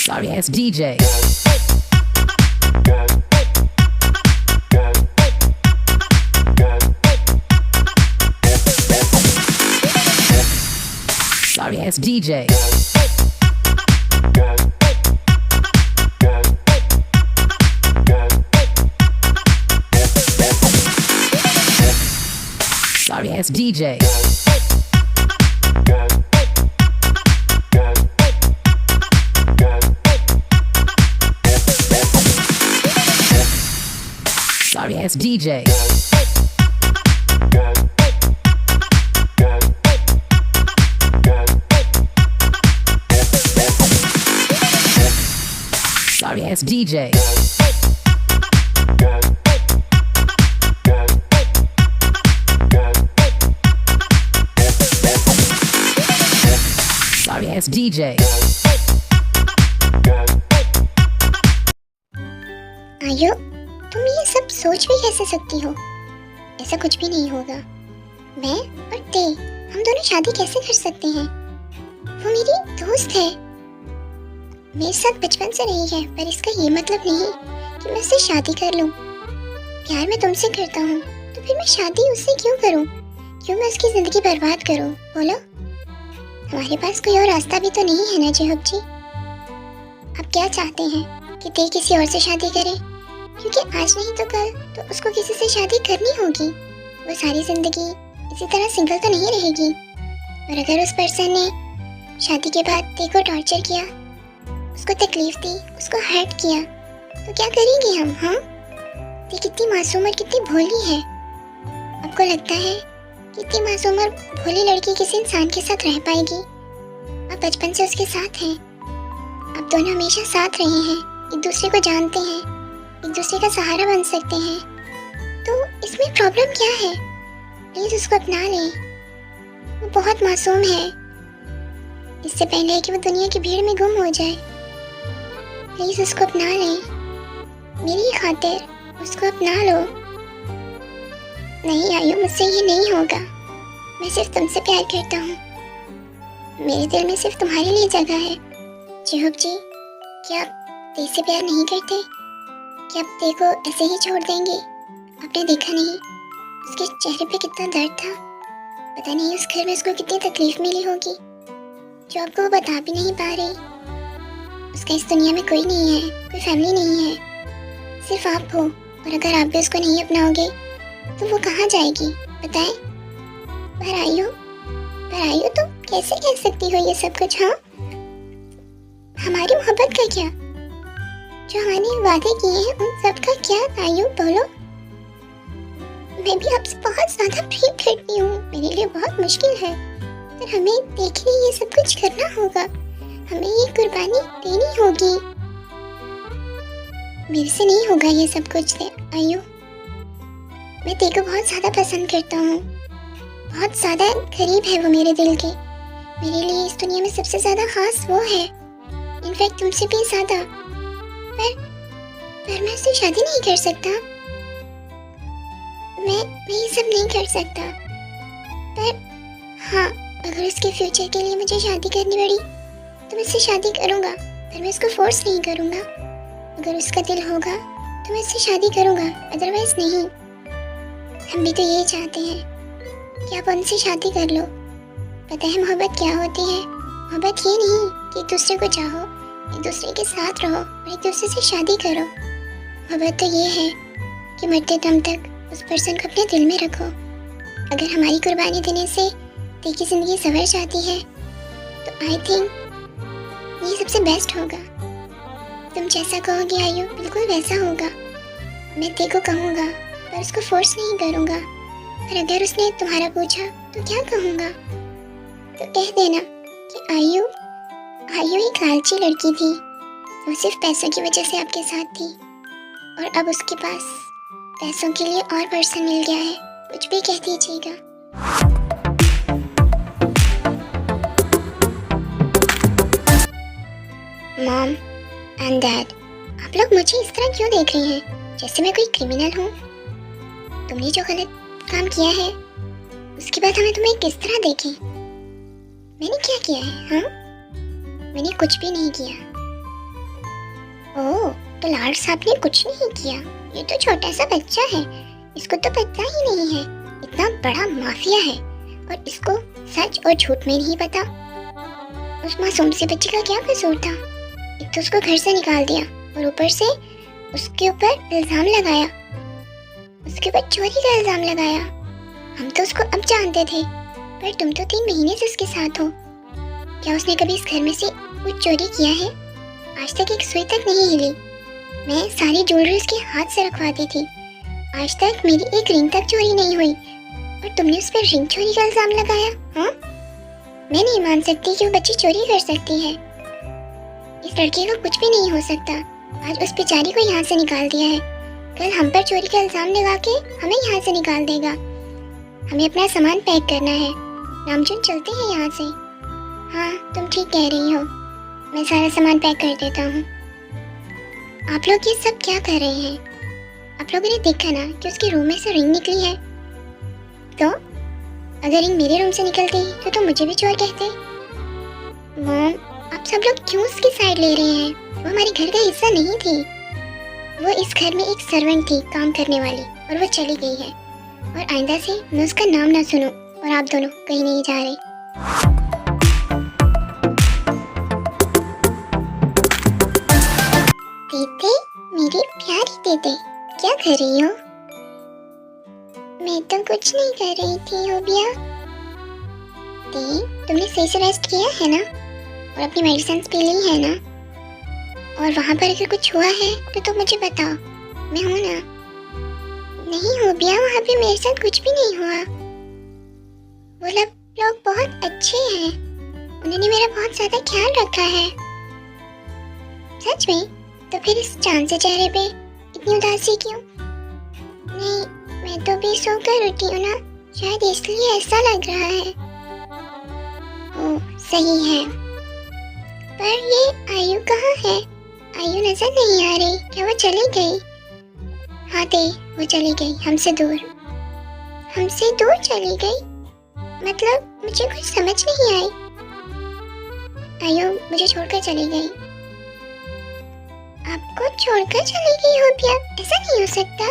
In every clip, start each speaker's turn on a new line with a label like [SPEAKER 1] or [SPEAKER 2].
[SPEAKER 1] Sorry ass DJ. Sorry ass DJ. Sorry ass DJ. Sorry ass DJ. Sorry ass DJ. Sorry ass DJ.
[SPEAKER 2] आयो, तुम ये सब सोच भी कैसे सकती हो? ऐसा कुछ भी नहीं होगा। मैं और ते, हम दोनों शादी कैसे कर सकते हैं? वो मेरी दोस्त है, मेरे साथ बचपन से रही है, पर इसका ये मतलब नहीं कि मैं उससे शादी कर लूं। प्यार मैं तुमसे करता हूँ, तो फिर मैं शादी उससे क्यों करूँ? क्यों मैं उसकी जिंदगी बर्बाद करूँ? बोलो, हमारे पास कोई और रास्ता भी तो नहीं है ना जेहब जी? आप क्या चाहते हैं कि ते किसी और से शादी करे? क्योंकि आज नहीं तो कल तो उसको किसी से शादी करनी होगी। वो सारी जिंदगी इसी तरह सिंगल तो नहीं रहेगी। और अगर उस पर्सन ने शादी के बाद ते को टॉर्चर किया, उसको तकलीफ दी, उसको हर्ट किया, तो क्या करेंगे हम? हाँ, ते कितनी मासूम और कितनी भोली है। आपको लगता है कि इतनी मासूम और भोली लड़की किसी इंसान के साथ रह पाएगी? आप बचपन से उसके साथ हैं, आप दोनों हमेशा साथ रहे हैं, एक दूसरे को जानते हैं, एक दूसरे का सहारा बन सकते हैं, तो इसमें प्रॉब्लम क्या है? प्लीज उसको अपना लें, वो बहुत मासूम है। इससे पहले कि वो दुनिया की भीड़ में गुम हो जाए, प्लीज उसको अपना लें, मेरी खातिर उसको अपना लो। नहीं आयु, मुझसे ये नहीं होगा। मैं सिर्फ तुमसे प्यार करता हूँ, मेरे दिल में सिर्फ तुम्हारे लिए जगह है। जेहब जी, क्या आप ते से प्यार नहीं करते? क्या आप ते को ऐसे ही छोड़ देंगे? आपने देखा नहीं उसके चेहरे पे कितना दर्द था? पता नहीं उस घर में उसको कितनी तकलीफ मिली होगी जो आपको वो बता भी नहीं पा रही। उसका इस दुनिया में कोई नहीं है, कोई फैमिली नहीं है, सिर्फ आप हो। और अगर आप भी उसको नहीं अपनाओगे तो वो कहाँ जाएगी बताएं? पर आयु तुम कैसे कह सकती हो ये सब कुछ? हाँ, हमारी मोहब्बत का क्या? जो हमने वादे किए हैं उन सब का क्या? आयु बोलो। मैं भी आपसे बहुत ज्यादा प्यार करती हूँ, मेरे लिए बहुत मुश्किल है, पर हमें देखने ये सब कुछ करना होगा, हमें ये कुर्बानी देनी होगी। मेरे से नहीं होगा ये सब कुछ। आयु, मैं ते को बहुत ज्यादा पसंद करता हूँ, बहुत ज्यादा करीब है वो मेरे दिल के। मेरे लिए इस दुनिया में सबसे ज्यादा खास वो है, इनफैक्ट तुमसे भी ज्यादा। पर मैं उससे शादी नहीं कर सकता, मैं ये सब नहीं कर सकता। पर हाँ, अगर उसके फ्यूचर के लिए मुझे शादी करनी पड़ी तो मैं उससे शादी करूँगा, पर मैं उसको फोर्स नहीं करूँगा। अगर उसका दिल होगा तो मैं उससे शादी करूँगा, अदरवाइज नहीं। हम भी तो यही चाहते हैं कि आप उनसे शादी कर लो। पता है मोहब्बत क्या होती है? मोहब्बत ये नहीं कि एक दूसरे को चाहो, एक दूसरे के साथ रहो और एक दूसरे से शादी करो। मोहब्बत तो ये है कि मरते दम तक उस पर्सन को अपने दिल में रखो। अगर हमारी कुर्बानी देने से ते की जिंदगी संवर जाती है तो आई थिंक ये सबसे बेस्ट होगा। तुम जैसा कहोगे आयु, बिल्कुल वैसा होगा। मैं ते को कहूँगा, पर उसको फोर्स नहीं करूँगा। पर अगर उसने तुम्हारा पूछा तो क्या कहूँगा? तो कह देना कि आयु एक लालची लड़की थी, वो सिर्फ पैसों की वजह से आपके साथ थी, और अब उसके पास पैसों के लिए और पर्सन मिल गया है। कुछ भी कह दीजिएगा। मॉम एंड डैड, आप लोग मुझे इस तरह क्यों देख रहे हैं, जैसे मैं कोई क्रिमिनल हूँ? तुमने जो गलत काम किया है उसके बाद हमें तुम्हें किस तरह देखें? मैंने क्या किया है? हाँ, मैंने कुछ भी नहीं किया। ओह, तो लाड साहब ने कुछ नहीं किया। ये तो छोटा सा बच्चा है, इसको तो पता ही नहीं है। इतना बड़ा माफिया है और इसको सच और झूठ में नहीं पता। उस मासूम से बच्चे का क्या कसूर था? एक तो उसको घर से निकाल दिया और ऊपर से उसके ऊपर इल्जाम लगाया, उसके ऊपर चोरी का इल्जाम लगाया। हम तो उसको अब जानते थे, पर तुम तो 3 महीने से उसके साथ हो। क्या उसने कभी इस घर में से कुछ चोरी किया है? आज तक एक सुई तक नहीं हिली। मैं सारी ज्वेलरी उसके हाथ से रखवाती थी। आज तक मेरी एक रिंग तक चोरी नहीं हुई और तुमने उस पर रिंग चोरी का इल्जाम लगाया। हाँ, मैं नहीं मान सकती कि वो बच्ची चोरी कर सकती है। इस लड़के को कुछ भी नहीं हो सकता। आज उस बेचारी को यहाँ से निकाल दिया है, कल हम पर चोरी का इल्जाम लगा के हमें यहाँ से निकाल देगा। हमें अपना सामान पैक करना है, नामचुन चलते हैं यहाँ से। हाँ, तुम ठीक कह रही हो, मैं सारा सामान पैक कर देता हूँ। आप लोग ये सब क्या कर रहे हैं? आप लोगों ने देखा ना कि उसके रूम में से रिंग निकली है। तो अगर रिंग मेरे रूम से निकलती तो तुम मुझे भी चोर कहते। मॉम, आप सब लोग क्यों उसकी साइड ले रहे हैं? वो हमारे घर का हिस्सा नहीं थी। वो इस घर में एक सर्वेंट थी, काम करने वाली, और वो चली गई है। और आइंदा से मैं उसका नाम ना सुनूं और आप दोनों कहीं नहीं जा रहे। दीदी, मेरी प्यारी दीदी, क्या कर रही हो? मैं तो कुछ नहीं कर रही थी होबिया। दी, तुमने सही से रेस्ट किया है ना? और अपनी मेडिसिन पी ली है ना? और वहाँ पर अगर कुछ हुआ है तो तुम मुझे बताओ, मैं हूँ ना। नहीं होबिया, वहाँ पे मेरे साथ कुछ भी नहीं हुआ। वो लोग बहुत अच्छे हैं, उन्होंने मेरा बहुत ज्यादा ख्याल रखा है। सच में? तो फिर इस चांद से चेहरे पे इतनी उदासी क्यों? नहीं, मैं तो भी सोकर उठी हूँ ना, शायद इसलिए ऐसा लग रहा है। ओह, सही है। पर ये आयु कहाँ है? आयु नजर नहीं आ रही। क्या वो चली गई? हाँ दे, वो चली गई हमसे दूर। हमसे दूर चली गई? मतलब मुझे कुछ समझ नहीं आई। आयु मुझे छोड़कर चली गई। आपको छोड़कर चली गई हो बिया? ऐसा नहीं हो सकता,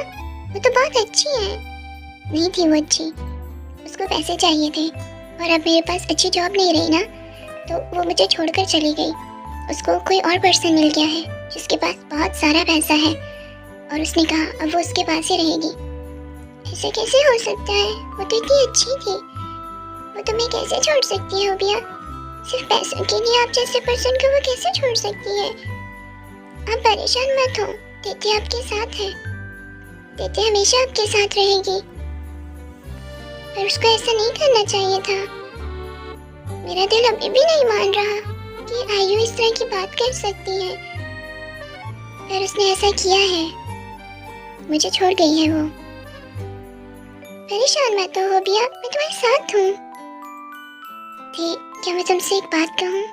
[SPEAKER 2] वो तो बहुत अच्छी है। नहीं थी वो अच्छी, उसको पैसे चाहिए थे और अब मेरे पास अच्छी जॉब नहीं रही ना, तो वो मुझे छोड़कर चली गई। उसको कोई और पर्सन मिल गया है जिसके पास बहुत सारा पैसा है और उसने कहा अब वो उसके पास ही रहेगी। ऐसे कैसे हो सकता है? वो तो इतनी अच्छी थी, वो तुम्हें कैसे छोड़ सकती है बिया? सिर्फ पैसों के लिए आप जैसे पर्सन को वो कैसे छोड़ सकती है? आप परेशान मत हो, दीदी आपके साथ है। दीदी हमेशा आपके साथ रहेगी। पर उसको ऐसा नहीं करना चाहिए था। मेरा दिल अभी भी नहीं मान रहा कि आयु इस तरह की बात कर सकती है, पर उसने ऐसा किया है। मुझे छोड़ गई है वो। परेशान मत हो बिया, मैं तुम्हारे साथ हूँ। क्या मैं तुमसे एक बात कहूँ?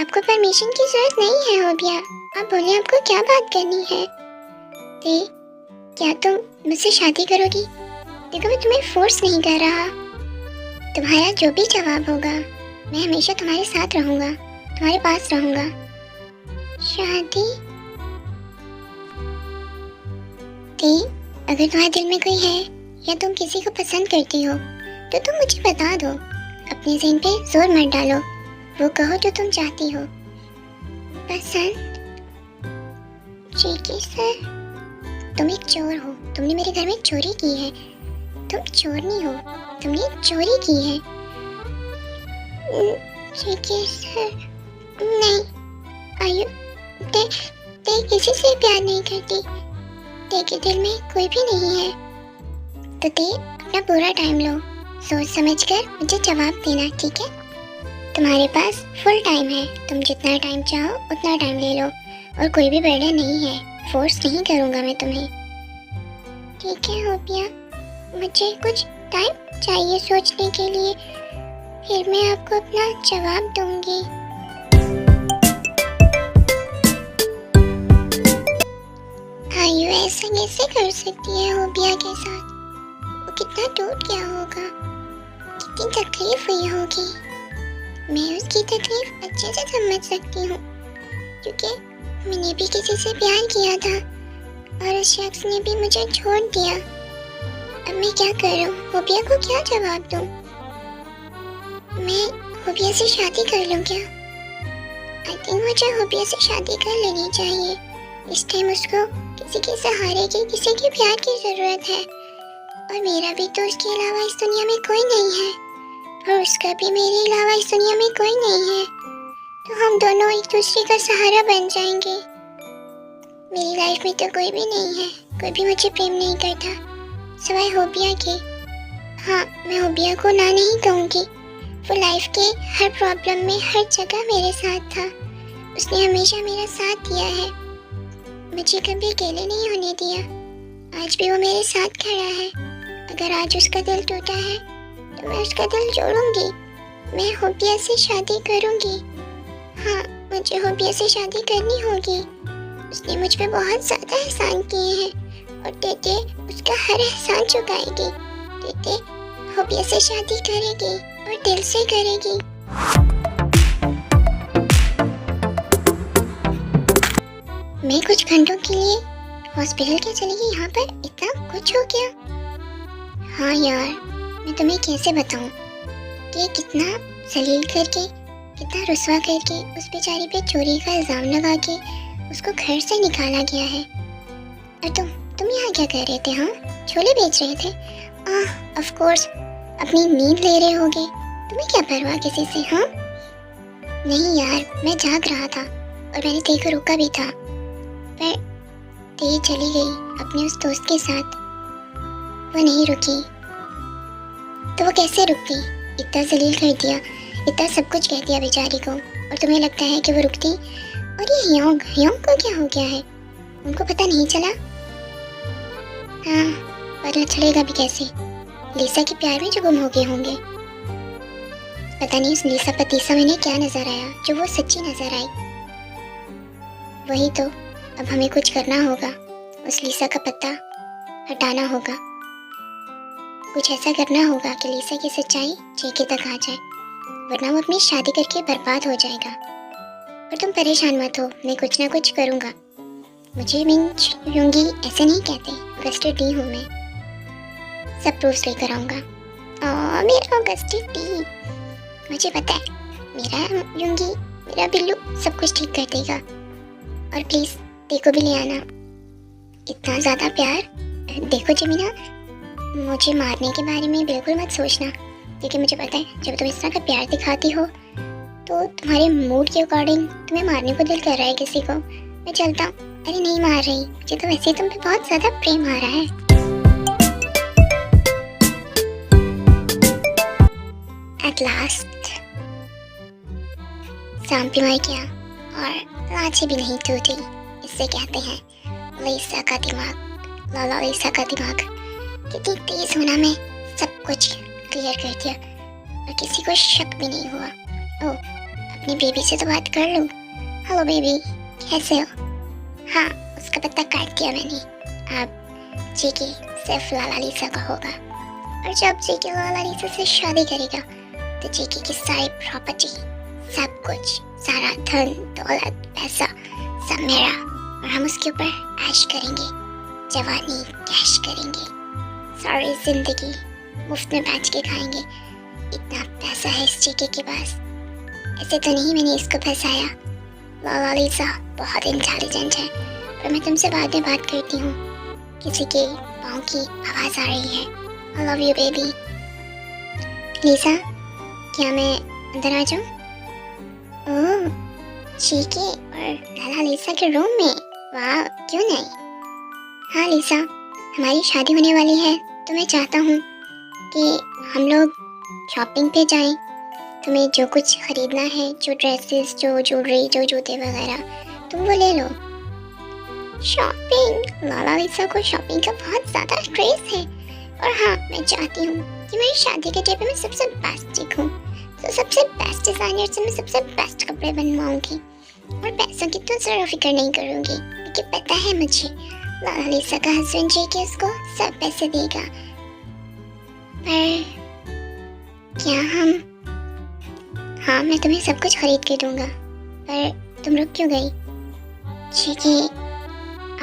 [SPEAKER 2] आपको परमिशन की जरूरत नहीं है होबिया, आप बोले आपको क्या बात करनी है। क्या तुम मुझसे शादी करोगी? देखो मैं तुम्हें फोर्स नहीं कर रहा, तुम्हारा जो भी जवाब होगा मैं हमेशा तुम्हारे साथ रहूंगा, तुम्हारे पास रहूंगा। शादी? अगर तुम्हारे दिल में कोई है या तुम किसी को पसंद करती हो तो तुम मुझे बता दो। अपने ज़हन पे जोर मत डालो, वो कहो जो तुम चाहती हो। पसंद? जी सर, तुम एक चोर हो, तुमने मेरे घर में चोरी की है। तुम चोर नहीं हो, तुमने चोरी की है। जी सर। नहीं आयु, ते किसी से प्यार नहीं करती, ते के दिल में कोई भी नहीं है। तो ते अपना पूरा टाइम लो, सोच समझ कर मुझे जवाब देना, ठीक है? तुम्हारे पास फुल टाइम है, तुम जितना टाइम चाहो उतना टाइम ले लो और कोई भी बर्डन नहीं है, फोर्स नहीं करूँगा मैं तुम्हें। ठीक है होबिया, मुझे कुछ टाइम चाहिए सोचने के लिए, फिर मैं आपको अपना जवाब दूंगी। आयु ऐसा कैसे कर सकती है होबिया के साथ? वो कितना टूट गया होगा, कितनी तकलीफ हुई होगी। मैं उसकी तकलीफ अच्छे से समझ सकती हूँ। क्योंकि मैंने भी किसी से प्यार किया था और उस शख्स ने भी मुझे छोड़ दिया। अब मैं क्या करूं? होबिया को क्या जवाब दूं? मैं होबिया से शादी कर लूं क्या? आई थिंक मुझे होबिया से शादी कर लेनी चाहिए। इस टाइम उसको किसी के सहारे की, किसी के प्यार की जरूरत है और मेरा भी तो उसके अलावा इस दुनिया में कोई नहीं है और उसका भी मेरे अलावा इस दुनिया में कोई नहीं है, तो हम दोनों एक दूसरे का सहारा बन जाएंगे। मेरी लाइफ में तो कोई भी नहीं है, कोई भी मुझे प्रेम नहीं करता सिवाय होबिया के। हाँ, मैं होबिया को ना नहीं कहूँगी। वो लाइफ के हर प्रॉब्लम में हर जगह मेरे साथ था। उसने हमेशा मेरा साथ दिया है, मुझे कभी अकेले नहीं होने दिया। आज भी वो मेरे साथ खड़ा है। अगर आज उसका दिल टूटा है तो मैं उसका दिल जोड़ूंगी। मैं होबिया से शादी करूंगी। हाँ, मुझे होबिया से शादी करनी होगी। उसने मुझ पे बहुत ज़्यादा एहसान किए हैं और तेते उसका हर एहसान चुकाएगी। तेते होबिया से शादी करेगी और दिल से करेगी। मैं कुछ घंटों के लिए हॉस्पिटल के चली गई। यहाँ पर इतना कुछ हो गया। हाँ यार, मैं तुम्हें कैसे बताऊँ कि कितना जलील करके, कितना रुस्वा करके उस बेचारी पे चोरी का इल्ज़ाम लगा के उसको घर से निकाला गया है। और तुम यहाँ क्या कर रहे थे? हाँ, छोले बेच रहे थे? ऑफ कोर्स, अपनी नींद ले रहे होगे। तुम्हें क्या परवाह किसी से? हाँ नहीं यार, मैं जाग रहा था और मैंने तेरे को रोका भी था, पर ते चली गई अपने उस दोस्त के साथ। वो नहीं रुकी तो वो कैसे रुक गई? इतना जलील कर दिया, इतना सब कुछ कह दिया बेचारी को, और तुम्हें लगता है कि वो रुकती? और ये ह्योंग को क्या हो गया है? उनको पता नहीं चला? हाँ, पता चलेगा भी कैसे? लीसा के प्यार में जो गुम हो गए होंगे। पता नहीं उस लीसा पतीसा में क्या नजर आया जो वो सच्ची नजर आई। वही तो, अब हमें कुछ करना होगा। उस लीसा का पत्ता हटाना होगा। कुछ ऐसा करना होगा कि लीसा की सच्चाई जेके तक आ जाए, वरना वो अपनी शादी करके बर्बाद हो जाएगा। पर तुम परेशान मत हो, मैं कुछ ना कुछ करूँगा। मुझे मिंच यूंगी ऐसे नहीं कहते, ऑगस्टेड डी हूँ मैं। सब प्रूफ्स लेकर आऊँगा। मेरा ऑगस्टेड डी, मुझे पता है मेरा यूंगी, मेरा बिल्लू सब कुछ ठीक कर देगा। और प्लीज़ देखो भी ले आना। इतना ज़्यादा प्यार। देखो जमीना, मुझे मारने के बारे में बिल्कुल मत सोचना, क्योंकि मुझे पता है जब तुम इस तरह का प्यार दिखाती हो तो तुम्हारे मूड के अकॉर्डिंग तुम्हें मारने को दिल कर रहा है किसी को। मैं चलता हूँ। अरे नहीं मार रही, मुझे तो वैसे ही तुम पे बहुत ज़्यादा प्रेम आ रहा है। एट लास्ट शाम भी मर गया और लाची भी नहीं टूटी। इससे कहते हैं लीसा का दिमाग, लाला लीसा का दिमाग। कितनी तेज होना में सब कुछ क्लियर कर दिया और किसी को शक भी नहीं हुआ। ओह, अपनी बेबी से तो बात कर लूँ। हेलो बेबी, कैसे हो? हाँ, उसका पत्ता काट दिया मैंने। अब जेके सिर्फ लाला लीसा का होगा, और जब जेके लाला लीसा से शादी करेगा तो जेके की सारी प्रॉपर्टी, सब कुछ, सारा धन दौलत पैसा सब मेरा, और हम उसके ऊपर ऐश करेंगे, जवानी कैश करेंगे, सारी जिंदगी मुफ्त में बैठ के खाएंगे। इतना पैसा है इस जेके के पास। ऐसे तो नहीं मैंने इसको फंसाया। लाला लीसा बहुत इंटेलिजेंट है। पर मैं तुमसे बाद में बात करती हूँ। किसी के पाँव की आवाज़ आ रही है। I love you baby। लीसा, क्या मैं अंदर आ जाऊँ? ओह, जेके और लाला लीसा के रूम में? वाह, क्यों नहीं। हाँ लीसा, हमारी शादी होने वाली है तो मैं चाहता हूँ कि हम लोग शॉपिंग पे जाएं। तुम्हें जो कुछ ख़रीदना है, जो ड्रेसेस, जो ज्वेलरी, जो जूते वगैरह, तुम वो ले लो। शॉपिंग? लाला लीसा को शॉपिंग का बहुत ज़्यादा क्रेज़ है। और हाँ, मैं चाहती हूँ कि मेरी शादी के डे पे मैं सबसे बेस्ट दिखूँ, तो सबसे बेस्ट डिज़ाइनर से मैं सबसे बेस्ट कपड़े बनवाऊँगी और पैसों की तो ज़रा फिक्र नहीं करूँगी, क्योंकि पता है मुझे लाला लीसा का हस्बैंड जेके उसको सब पैसे देगा। पर क्या हाँ, मैं तुम्हें सब कुछ खरीद के दूंगा। पर तुम रुक क्यों गई? जी कि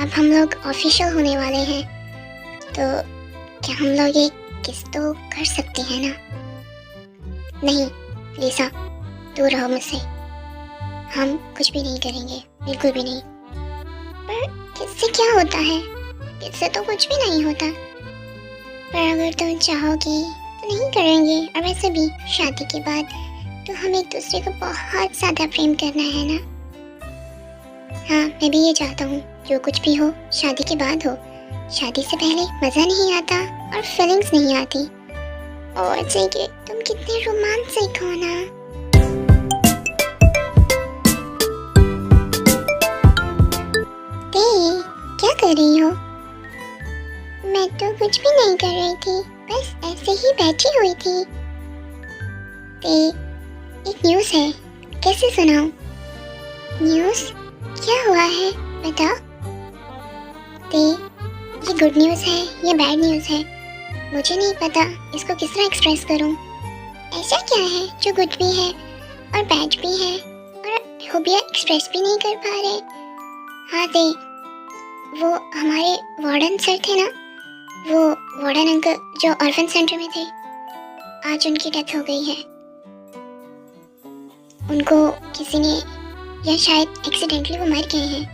[SPEAKER 2] अब हम लोग ऑफिशियल होने वाले हैं, तो क्या हम लोग एक किस तो कर सकते हैं ना? नहीं लिसा, दूर रहो मुझसे। हम कुछ भी नहीं करेंगे, बिल्कुल भी नहीं। पर किससे क्या होता है? किससे तो कुछ भी नहीं होता। पर अगर तुम चाहोगी तो नहीं करेंगे। और वैसे भी शादी के बाद तो हम एक दूसरे को बहुत ज़्यादा प्रेम करना है ना। हाँ, मैं भी ये चाहता हूँ जो कुछ भी हो शादी के बाद हो। शादी से पहले मज़ा नहीं आता और फीलिंग्स नहीं आती। और कि तुम कितने रोमांटिक हो ना। ते, क्या कर रही हो? मैं तो कुछ भी नहीं कर रही थी, बस ऐसे ही बैठी हुई थी। ते, एक न्यूज़ है, कैसे सुनाऊं? न्यूज़? क्या हुआ है बताओ। ते, ये गुड न्यूज़ है या बैड न्यूज़ है? मुझे नहीं पता इसको किस तरह एक्सप्रेस करूं। ऐसा क्या है जो गुड भी है और बैड भी है और होबिया एक्सप्रेस भी नहीं कर पा रहे? हाँ ते, वो हमारे वार्डन सर थे ना, वो वार्डन अंकल जो ऑर्फन सेंटर में थे, आज उनकी डेथ हो गई है। उनको किसी ने, या शायद एक्सीडेंटली वो मर गए हैं।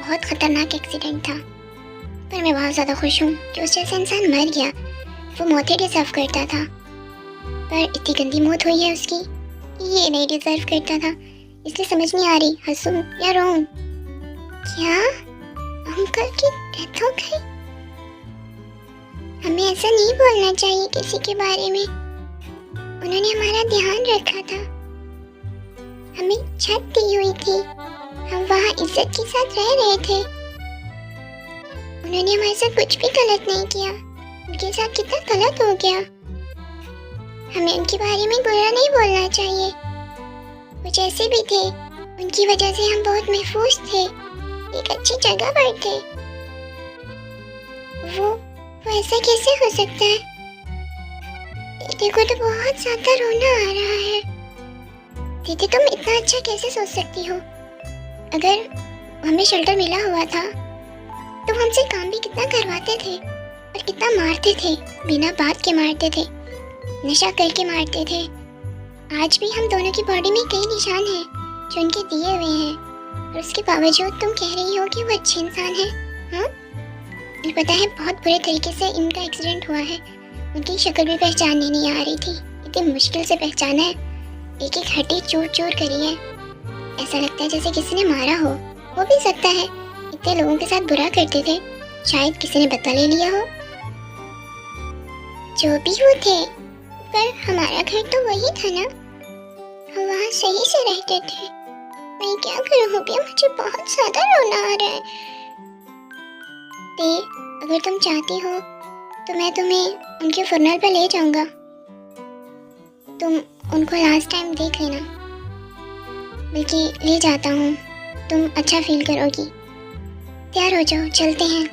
[SPEAKER 2] बहुत ख़तरनाक एक्सीडेंट था। पर मैं बहुत ज़्यादा खुश हूँ कि उस जैसा इंसान मर गया। वो मौत ही डिज़र्व करता था, पर इतनी गंदी मौत हुई है उसकी, ये नहीं डिज़र्व करता था। इसलिए समझ नहीं आ रही हंसूं या रोऊं। क्या अंकल की डेथ हो गई? हमें ऐसा नहीं बोलना चाहिए किसी के बारे में। उन्होंने हमारा ध्यान रखा था, हमें छत दी हुई थी, हम वहाँ इज्जत के साथ रह रहे थे। उन्होंने हमारे साथ कुछ भी गलत नहीं किया। उनके साथ कितना गलत हो गया। हमें उनके बारे में बुरा नहीं बोलना चाहिए। वो जैसे भी थे, उनकी वजह से हम बहुत महफूज थे, एक अच्छी जगह पर थे। वो ऐसा कैसे हो सकता है? देखो तो बहुत ज्यादा रोना आ रहा है। दीदी, तुम इतना अच्छा कैसे सोच सकती हो? अगर हमें शेल्टर मिला हुआ था तो हमसे काम भी कितना करवाते थे और कितना मारते थे, बिना बात के मारते थे, नशा करके मारते थे। आज भी हम दोनों की बॉडी में कई निशान हैं जो उनके दिए हुए हैं, और उसके बावजूद तुम कह रही हो कि वो अच्छे इंसान हैं। हाँ, मुझे पता है बहुत बुरे तरीके से इनका एक्सीडेंट हुआ है। उनकी शक्ल भी पहचानने नहीं आ रही थी, इतनी मुश्किल से पहचाना है। एक एक हड्डी चूर चूर करी है। ऐसा लगता है जैसे किसी ने मारा हो भी सकता है। इतने लोगों के साथ बुरा करते थे, शायद किसी ने बदला ले लिया हो। जो भी वो थे, पर हमारा घर तो वही था ना, हम वहाँ सही से रहते थे। मैं क्या करूँ भैया, मुझे बहुत ज्यादा रोना आ रहा है। ते, अगर तुम चाहती हो तो मैं तुम्हें उनके फुनरल पे ले जाऊंगा। तुम उनको लास्ट टाइम देख लेना। बल्कि ले जाता हूँ, तुम अच्छा फील करोगी। तैयार हो जाओ, चलते हैं।